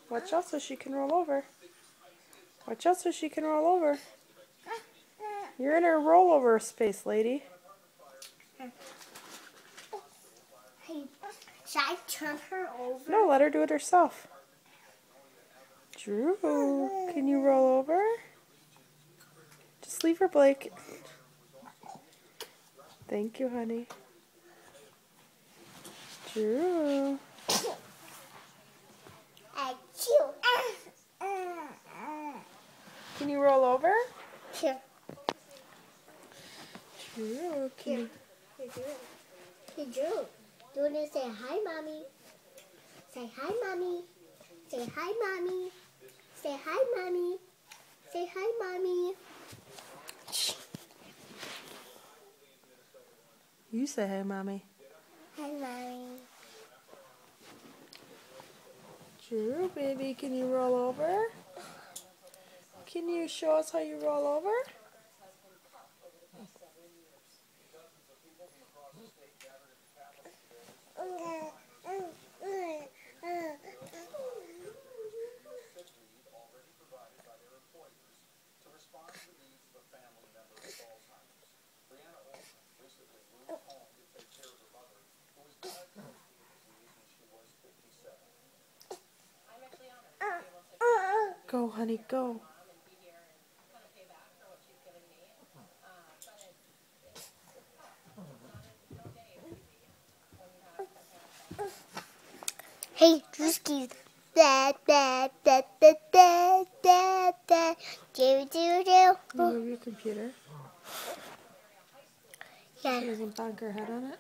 Watch out so she can roll over. Watch out so she can roll over. You're in her rollover space, lady. Hey, should I turn her over? No, let her do it herself. Drew, can you roll over? Just leave her, Blake. Thank you, honey. Drew. Can you roll over? Here. Drew, can you... Hey, Drew. Do you want to say hi, Mommy? Say hi, Mommy. Say hi, Mommy. Say hi, Mommy. Say hi, Mommy. You say hey, Mommy. Hi, Mommy. Drew, baby, can you roll over? Can you show us how you roll over? Go, honey, go. Hey, Drewski's. Da da da da da da da. Do. You move your computer. Yeah. She doesn't bonk her head on it.